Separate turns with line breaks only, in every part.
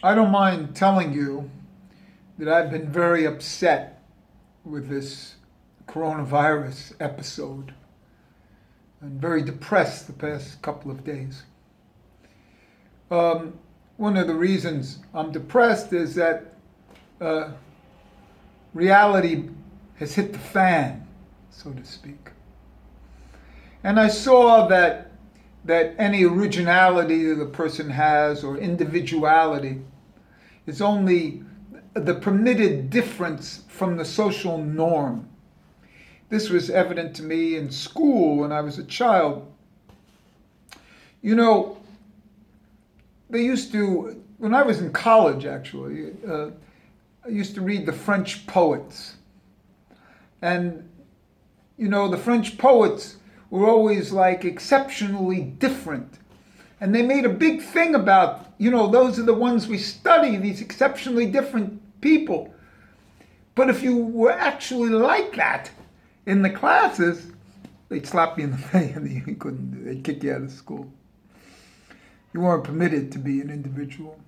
I don't mind telling you that I've been very upset with this coronavirus episode and very depressed the past couple of days. Um, One of the reasons I'm depressed is that uh, reality has hit the fan, so to speak. And I saw that any originality that a person has or individuality is only the permitted difference from the social norm. This was evident to me in school when I was a child. You know, they used to, when I was in college actually, I used to read the French poets. And, the French poets were always like exceptionally different. And they made a big thing about, those are the ones we study, these exceptionally different people. But if you were actually like that in the classes, they'd slap you in the face and you couldn't, they'd kick you out of school. You weren't permitted to be an individual.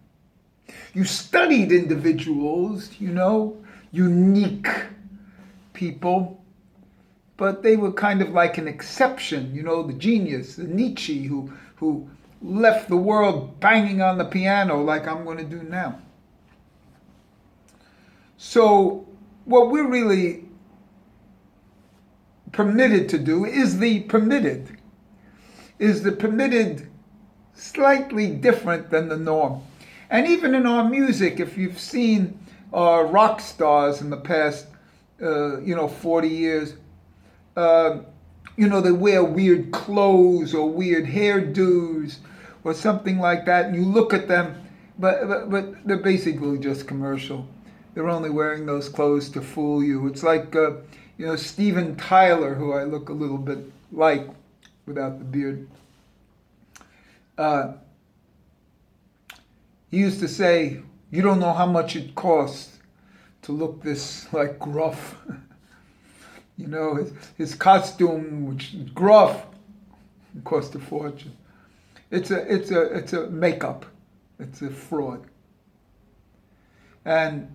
You studied individuals, unique people, but they were kind of like an exception, the genius, the Nietzsche who left the world banging on the piano like I'm going to do now. So what we're really permitted to do is the permitted. Is the permitted slightly different than the norm? And even in our music, if you've seen rock stars in the past, 40 years, they wear weird clothes or weird hairdos or something like that, and you look at them, but they're basically just commercial. They're only wearing those clothes to fool you. It's like, Steven Tyler, who I look a little bit like without the beard. He used to say, "You don't know how much it costs to look this like gruff." His costume, which is gruff, it cost a fortune. It's a makeup. It's a fraud. And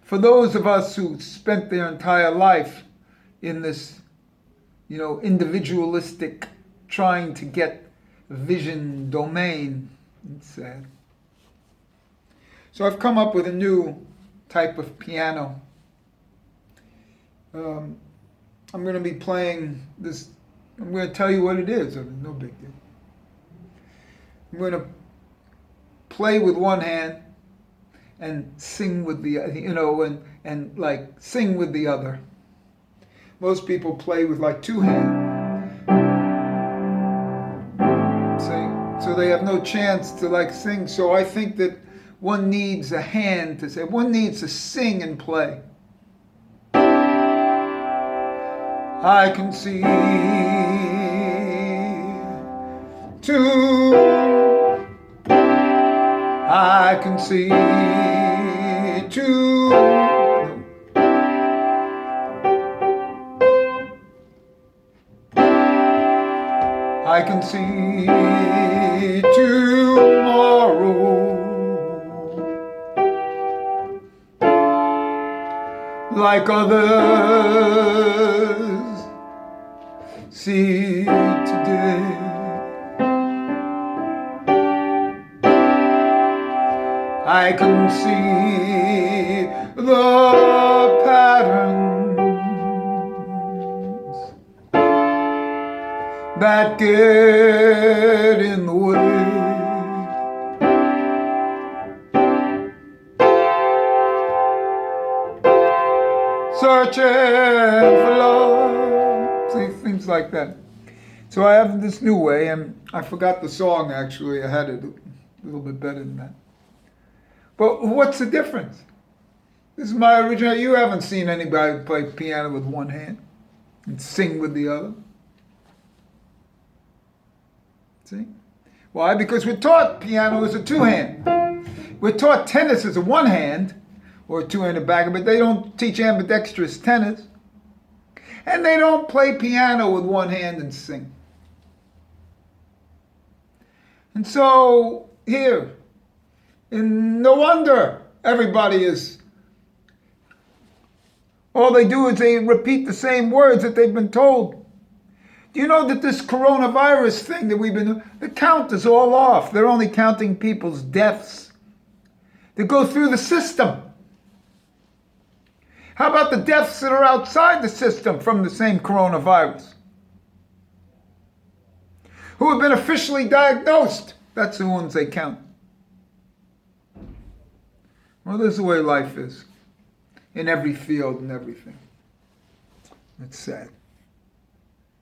for those of us who spent their entire life in this, individualistic, trying to get vision domain, it's sad. So I've come up with a new type of piano. I'm going to be playing this. I'm going to tell you what it is. No big deal. I'm going to play with one hand and sing with the, and like sing with the other. Most people play with like two hands. See? So they have no chance to like sing. So I think that one needs a hand to say, one needs to sing and play. I can see two. I can see two. I can see tomorrow like others see today. I can see the patterns that get in the way. Searching for love. See, things like that. So I have this new way, and I forgot the song actually. I had it a little bit better than that. But what's the difference? This is my original. You haven't seen anybody play piano with one hand and sing with the other. See? Why? Because we're taught piano is a two-hand. We're taught tennis is a one-hand or a two-handed backhand, but they don't teach ambidextrous tennis. And they don't play piano with one hand and sing. And so here, and no wonder everybody is, all they do is they repeat the same words that they've been told. Do you know that this coronavirus thing that we've been, the count is all off. They're only counting people's deaths that go through the system. How about the deaths that are outside the system from the same coronavirus? Who have been officially diagnosed? That's the ones they count. Well, this is the way life is. In every field and everything. It's sad.